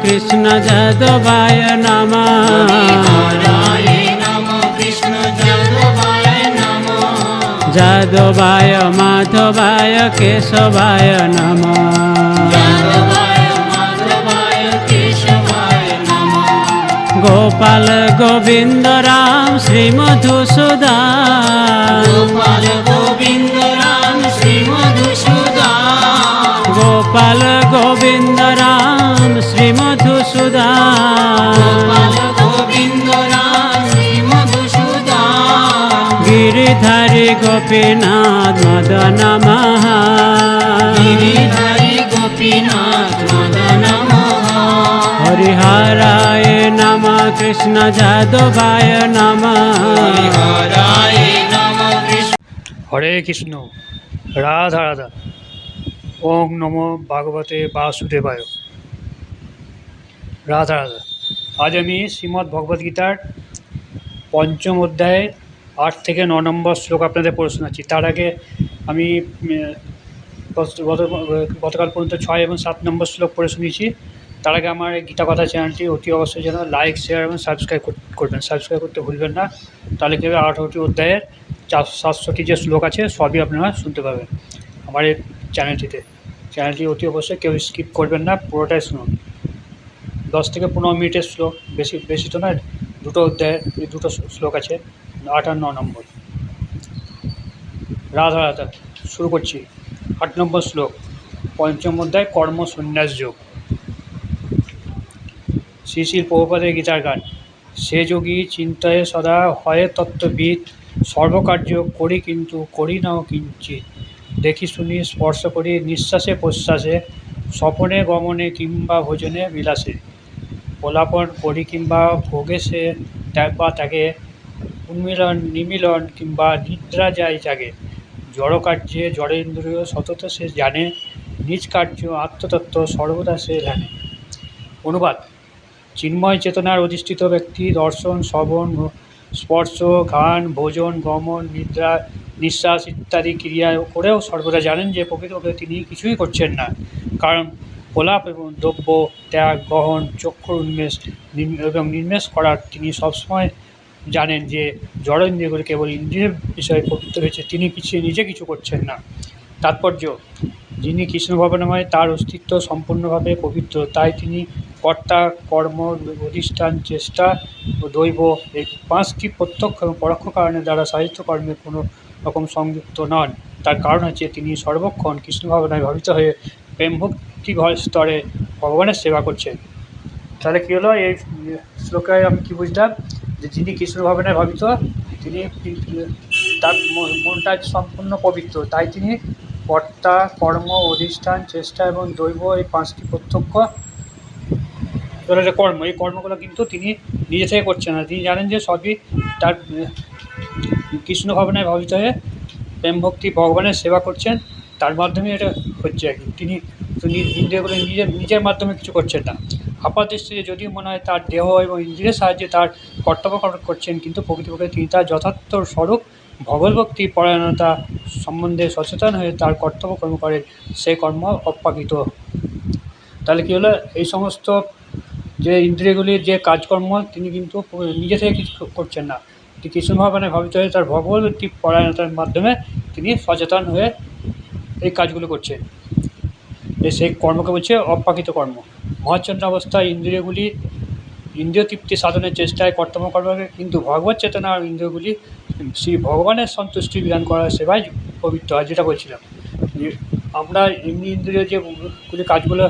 কৃষ্ণ যাদবায় নমঃ। যাদবায় মাধবায় কেশবায় নমঃ। গোপাল গোবিন্দ রাম শ্রী মধুসূদন। গোপাল গোবিন্দ রাম শ্রী মধুসূদন। গোপাল গোবিন্দ রাম শ্রী মধুসূদন। গোপাল গোবিন্দ রাম শ্রী মধুসূদন। গিরিধারী গোপীনাথ মদন মহা। গিরিধারী গোপীনাথ মদন মোহন। হরিহরায় নমঃ কৃষ্ণ যাদবায় নমঃ। হরিহরায় নমঃ কৃষ্ণ। হরে কৃষ্ণ রাধা রাধা। ওম নমো ভাগবতে বাসুদেবায়। রাধা রাধা। আজ আমি শ্রীমদ্ ভগবদ্গীতার পঞ্চম অধ্যায়ের 8 থেকে 9 নম্বর শ্লোক আপনাদের পড়ে শোনাচ্ছি। তার আগে আমি গতকাল পর্যন্ত 6 এবং 7 নম্বর শ্লোক পড়ে শুনিয়েছি। তার আগে আমার এই গীতা কথা চ্যানেলটি অতি অবশ্যই যেন লাইক, শেয়ার এবং সাবস্ক্রাইব করবেন। সাবস্ক্রাইব করতে ভুলবেন না, তাহলে কী হবে 18টি অধ্যায়ের 700টি যে শ্লোক আছে সবই আপনারা শুনতে পাবেন আমার এই চ্যানেলটি অতি অবশ্যই কেউ স্কিপ করবেন না, পুরোটাই শুনুন। 10 থেকে 15 মিনিটের শ্লোক, বেশি তো নয়। দুটো অধ্যায়ের দুটো শ্লোক আছে, 8 আর 9 নম্বর। রাধা রাধা। শুরু করছি। 8 নম্বর শ্লোক, পঞ্চম অধ্যায় কর্ম সন্ন্যাস যোগ। শ্রী শ্রী প্রভুপাদের গীতার গান। সে যোগী চিন্তায় সদা হয় তত্ত্ববিদ। সর্বকার্য করি কিন্তু করি নাও কিঞ্চিৎ। দেখি শুনি স্পর্শ করি নিঃশ্বাসে প্রশ্বাসে। স্বপনে গমনে কিংবা ভোজনে বিলাসে। পোলাপন করি কিংবা ভোগে সে ত্যাগ বা ত্যাগে। উন্মিলন নিমিলন কিংবা নিদ্রা যায় জাগে। জড়কার্যে জড়েন্দ্রিয় সতত সে জানে। নিজ কার্য আত্মতত্ত্ব সর্বদা সে জানে। অনুবাদ। চিন্ময় চেতনার অধিষ্ঠিত ব্যক্তি দর্শন, শ্রবণ, স্পর্শ, গান, ভোজন, গমন, নিদ্রা, নিঃশ্বাস ইত্যাদি ক্রিয়া করেও সর্বদা জানেন যে প্রকৃতপক্ষে তিনি কিছুই করছেন না। কারণ প্রলাপ এবং দ্রব্য ত্যাগ, গ্রহণ, চক্ষুর উন্মেষ এবং নির্মেষ করার তিনি সবসময় জানেন যে জড় ইন্দ্রিয়গুলি কেবল ইন্দ্রিয়ের বিষয়ে পবিত্র হয়েছে, তিনি নিজে কিছু করছেন না। তাৎপর্য, যিনি কৃষ্ণ ভাবনাময় তার অস্তিত্ব সম্পূর্ণভাবে পবিত্র, তাই তিনি কর্তা, কর্ম, অধিষ্ঠান, চেষ্টা ও দৈব এই 5টি প্রত্যক্ষ এবং পরোক্ষ কারণের দ্বারা সাহিত্য কর্মে কোনো রকম সংযুক্ত নন। তার কারণ হচ্ছে তিনি সর্বক্ষণ কৃষ্ণ ভাবনায় ভাবিত হয়ে প্রেমভক্তি স্তরে ভগবানের সেবা করছেন। তাহলে কী হলো এই শ্লোকে আমি কী বুঝলাম, যে যিনি কৃষ্ণ ভাবনায় ভাবিত তিনি তার মনটা সম্পূর্ণ পবিত্র, তাই তিনি কর্তা, কর্ম, অধিষ্ঠান, চেষ্টা এবং দৈব এই 5টি প্রত্যক্ষ যে কর্ম, এই কর্মগুলো কিন্তু তিনি নিজে থেকে করছেন না। তিনি জানেন যে সবই তার কৃষ্ণ ভাবনায় ভাবিত হয়ে প্রেম ভক্তি ভগবানের সেবা করছেন, তার মাধ্যমে এটা হচ্ছে আর কি। তিনি ইন্দ্রিয়গুলো নিজের মাধ্যমে কিছু করছেন না। আপাত দৃষ্টিতে যদিও মনে হয় তার দেহ এবং ইন্দ্রিয়ের সাহায্যে তার কর্তব্য করছেন, কিন্তু প্রকৃতপক্ষে তিনি তার যথার্থ স্বরূপ ভগবদ্ভক্তি পরায়ণতা সম্বন্ধে সচেতন হয়ে তার কর্তব্য কর্ম করেন, সেই কর্ম অপ্রাকৃত। তাহলে কী হলো, এই সমস্ত যে ইন্দ্রিয়গুলির যে কাজকর্ম তিনি কিন্তু নিজে থেকে কিছু করছেন না। তিনি কৃষ্ণ ভাবনায় ভাবিত হয়ে তার ভগবদ্ভক্তি পরায়ণতার মাধ্যমে তিনি সচেতন হয়ে এই কাজগুলো করছেন। সেই কর্মকে বলছে অপ্রাকৃত কর্ম। মহাচ্ছন্ন অবস্থায় ইন্দ্রিয়গুলি ইন্দ্রিয় তৃপ্তি সাধনের চেষ্টায় কর্তব্য কর্মকে, কিন্তু ভগবত চেতনা ইন্দ্রিয়গুলি শ্রী ভগবানের সন্তুষ্টি বিধান করার সেবায় পবিত্র হয়। যেটা বলছিলাম যে আমরা এমনি ইন্দ্রিয় যেগুলি কাজগুলো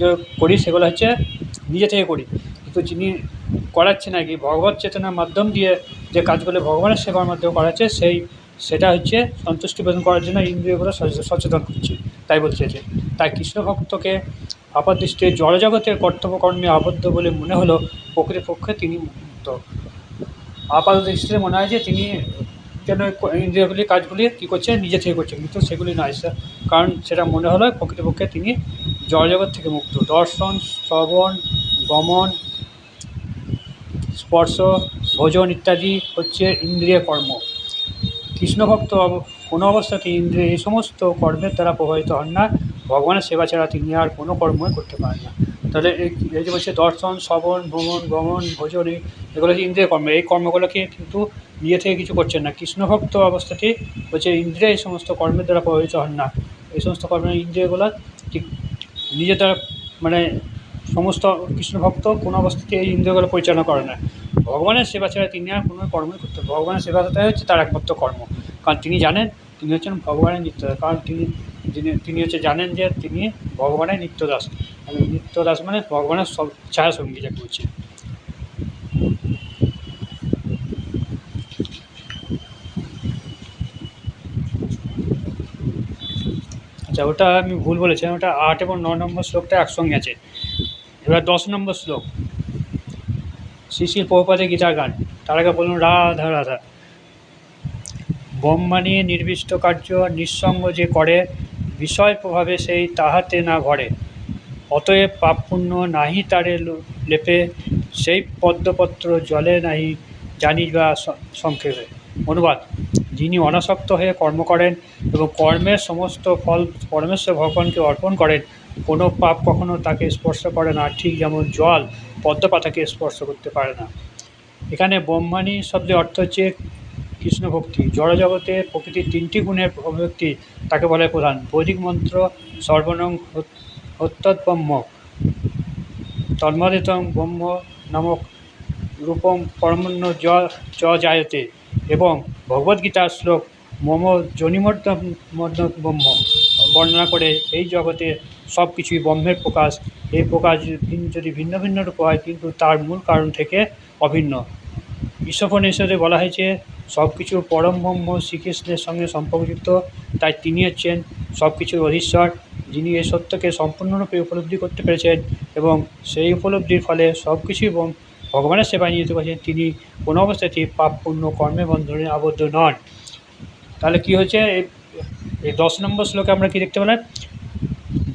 যে করি সেগুলো হচ্ছে নিজে থেকে করি, কিন্তু যিনি করাচ্ছেন আর কি ভগবত চেতনার মাধ্যম দিয়ে যে কাজগুলো ভগবানের সেবার মাধ্যমে করাচ্ছে সেটা হচ্ছে সন্তুষ্টি প্রদান করার জন্য ইন্দ্রিয়গুলো সচেতন করছে, তাই বলতে চাইছে। তাই কৃষ্ণ ভক্তকে আপাত দৃষ্টিতে জড়জগতের কর্তব্য কর্মে আবদ্ধ বলে মনে হলো, প্রকৃতপক্ষে তিনি মুক্ত। আপাত দৃষ্টিতে মনে হয় যে তিনি যেন ইন্দ্রিয়গুলি কাজগুলি কী করছেন, নিজে থেকে করছেন, কিন্তু সেগুলি নয়। কারণ সেটা মনে হলো প্রকৃতপক্ষে তিনি জড়জগৎ থেকে মুক্ত। দর্শন, শ্রবণ, গমন, স্পর্শ, ভোজন ইত্যাদি হচ্ছে ইন্দ্রিয় কর্ম। কৃষ্ণভক্ত কোনো অবস্থাতে ইন্দ্রিয় এই সমস্ত কর্মের দ্বারা প্রভাবিত হন না। ভগবানের সেবা ছাড়া তিনি আর কোনো কর্মই করতে পারেন না। তাহলে এই যে বলছে দর্শন, শ্রবণ, ভ্রমণ, গমন, ভোজন, এগুলো হচ্ছে ইন্দ্রিয় কর্ম। এই কর্মগুলোকে কিন্তু নিজে থেকে কিছু করছেন না। কৃষ্ণভক্ত অবস্থাটি হচ্ছে ইন্দ্রিয় এই সমস্ত কর্মের দ্বারা প্রভাবিত হন না। এই সমস্ত কর্মের ইন্দ্রিয়গুলো ঠিক নিজের দ্বারা মানে সমস্ত কৃষ্ণভক্ত কোনো অবস্থাতে এই ইন্দ্রিয়গুলো পরিচালনা করে না। ভগবানের সেবা ছাড়া তিনি আর কোনো কর্মই করতে, ভগবানের সেবাটাই হচ্ছে তার একমাত্র কর্ম। কারণ তিনি জানেন তিনি হচ্ছেন ভগবানের নিত্যদাস। কারণ তিনি হচ্ছে জানেন যে তিনি ভগবানের নিত্যদাস। আর নিত্যদাস মানে ভগবানের সব ছায়া সঙ্গী যাকে বলছি। আচ্ছা, ওটা আমি ভুল বলেছিলাম, ওটা 8 এবং 9 নম্বর শ্লোকটা একসঙ্গে আছে। এবার 10 নম্বর শ্লোক, শ্রী শ্রী প্রভুপাদের গীতার গান। তার আগে বলুন রাধা রাধা। ব্রহ্মাণী নির্বিষ্ট কার্য নিঃসঙ্গ যে করে, বিষয় প্রভাবে সেই তাহাতে না ঘরে। অতএব পাপ পুণ্য নাহি তারে লেপে, সেই পদ্মপত্র জলে নাহি জানি বা সংক্ষেপে। অনুবাদ: যিনি অনাসক্ত হয়ে কর্ম করেন এবং কর্মের সমস্ত ফল পরমেশ্বর ভগবানকে অর্পণ করেন, কোনো পাপ কখনো তাকে স্পর্শ করে না, ঠিক যেমন জল পদ্মপাতাকে স্পর্শ করতে পারে না। এখানে ব্রহ্মাণী শব্দের অর্থ হচ্ছে কৃষ্ণ ভক্তি। জড়জগতে প্রকৃতির 3টি গুণের অভিব্যক্তি তাকে বলে প্রধান। বৈদিক মন্ত্র সর্বনং হত্যব্রহ্ম তন্মদেতং ব্রহ্ম নামক রূপম পরমন্য চ জায়তে এবং ভগবদ্গীতার শ্লোক মম জনিমর্দ ব্রহ্ম বর্ণনা করে এই জগতে সব কিছুই ব্রহ্মের প্রকাশ। এই প্রকাশ যদি ভিন্ন ভিন্ন রূপ হয় কিন্তু তার মূল কারণ থেকে অভিন্ন। ঈশ্বরোপনিষদে বলা হয়েছে সব কিছু পরম ব্রহ্ম শ্রীকৃষ্ণের সঙ্গে সম্পর্কযুক্ত, তাই তিনি হচ্ছেন সব কিছুর অধীশ্বর, যিনি এই সত্যকে সম্পূর্ণরূপে উপলব্ধি করতে পেরেছেন এবং সেই উপলব্ধির ফলে সব কিছুই ভগবানের সেবায় নিয়োজিত করেছেন। তিনি কোনো অবস্থাতেই পাপ পুণ্য কর্মের বন্ধনে আবদ্ধ নন। তাহলে কী হচ্ছে এই 10 নম্বর শ্লোকে আমরা কী দেখতে পেলাম?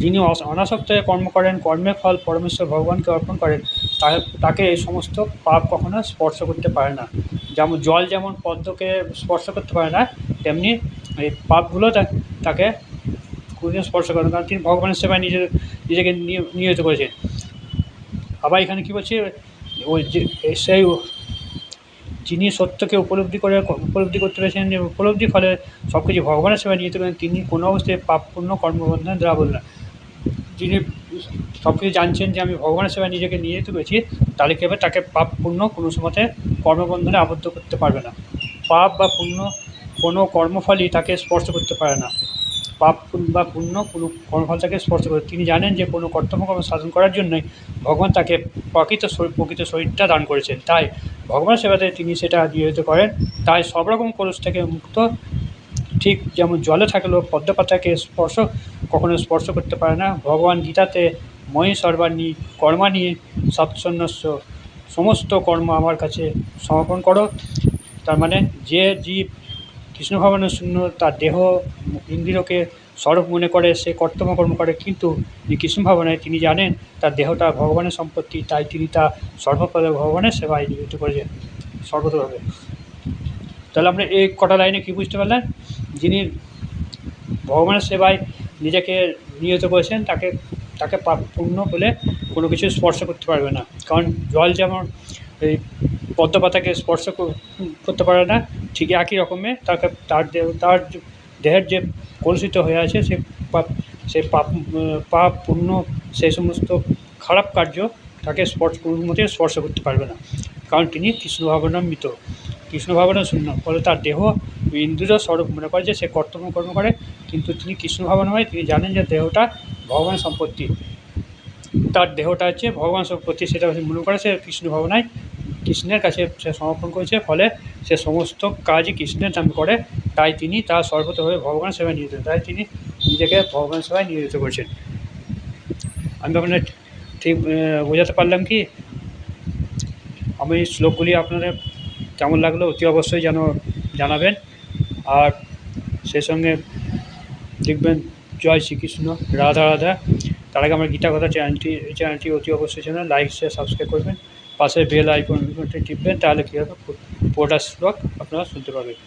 যিনি অনাসক্ত হয়ে কর্ম করেন, কর্মের ফল পরমেশ্বর ভগবানকে অর্পণ করেন, তাকে এই সমস্ত পাপ কখনো স্পর্শ করতে পারে না। যেমন জল যেমন পদ্মকে স্পর্শ করতে পারে না, তেমনি এই পাপগুলো তাকে কোনোদিন স্পর্শ করে না, কারণ তিনি ভগবানের সেবায় নিজেকে নিয়োজিত করেছেন। আবার এখানে কী বলছে, ওই যে সেই যিনি সত্যকে উপলব্ধি করতে পেরেছেন, উপলব্ধির ফলে সব কিছু ভগবানের সেবায় নিয়োজিত করেন, তিনি কোনো অবস্থায় পাপ পুণ্য কর্মবন্ধনে দ্বারা বললেন। যিনি সব কিছু জানছেন যে আমি ভগবানের সেবায় নিজেকে নিয়োজিত করেছি, তাহলে কী হবে, তাকে পাপ পুণ্য কোনো সময়তে কর্মবন্ধনে আবদ্ধ করতে পারবে না। পাপ বা পুণ্য কোনো কর্মফলই তাকে স্পর্শ করতে পারে না। পাপ বা পুণ্য কোনো কর্মফল তাকে স্পর্শ করে। তিনি জানেন যে কোনো কর্তব্যকর্ম সাধন করার জন্যই ভগবান তাকে প্রকৃত শরীরটা দান করেছেন, তাই ভগবানের সেবাতে তিনি সেটা নিয়োজিত করেন। তাই সব রকম কলুষ থেকে মুক্ত। ঠিক যেমন জলে থাকলেও পদ্মপাতাকে কখনো স্পর্শ করতে পারে না। ভগবান গীতাতে ময়ি সর্বাণী কর্মাণি সৎসন্ন্যস্য, সমস্ত কর্ম আমার কাছে সমর্পণ করো। তার মানে যে জীব কৃষ্ণ ভাবনায় শূন্য, তার দেহ ইন্দ্রিয়কে স্বরূপ মনে করে, সে কর্ম করে, কিন্তু কৃষ্ণ ভাবনায় তিনি জানেন তার দেহটা ভগবানের সম্পত্তি, তাই তিনি তা সর্বপদে ভগবানের সেবায় নিয়োজিত করেছেন সর্বতভাবে। তাহলে আমরা এই কটা লাইনে কী বুঝতে পারলেন? যিনি ভগবানের সেবায় নিজেকে নিয়োজিত করেছেন, তাকে পাপ পুণ্য বলে কোনো কিছু স্পর্শ করতে পারবে না। কারণ জল যেমন এই পদ্মপাতাকে স্পর্শ করতে পারে না, ঠিক একই রকমের তার দেহের যে কলুষিত হয়ে আছে সে পাপ পুণ্য সেই সমস্ত খারাপ কার্য তাকে কোনো মতে স্পর্শ করতে পারবে না, কারণ তিনি কৃষ্ণ ভাবনামৃত, কৃষ্ণ ভাবনা শূন্য। ফলে তার দেহ ইন্দ্রিয় স্বরূপ মনে করে যে সে কর্ম করে, কিন্তু তিনি কৃষ্ণ ভাবনাময়। তিনি জানেন যে দেহটা ভগবানের সম্পত্তি, তার দেহটা হচ্ছে ভগবান সম্পত্তি, সেটা মনে করে সে কৃষ্ণ ভাবনায় কৃষ্ণের কাছে সে সমর্পণ করেছে। ফলে সে সমস্ত কাজই কৃষ্ণের নামে করে, তাই তিনি তার সর্বতভাবে ভগবানের সেবায় নিয়োজিত, তাই তিনি নিজেকে ভগবানের সেবায় নিয়োজিত করেছেন। আমি আপনার ঠিক বোঝাতে পারলাম কি? আমি এই শ্লোকগুলি আপনাদের কেমন লাগলো অতি অবশ্যই জানাবেন। আর সেই সঙ্গে দেখবেন জয় শ্রীকৃষ্ণ, রাধা রাধা। তার আগে আমার গীতা কথা চ্যানেলটি অতি অবশ্যই লাইক শেয়ার সাবস্ক্রাইব করবেন, পাশে বেল আইকনটি টিপবেন, তাহলে কী হবে পুরোটা শ্লোক আপনারা শুনতে পাবেন।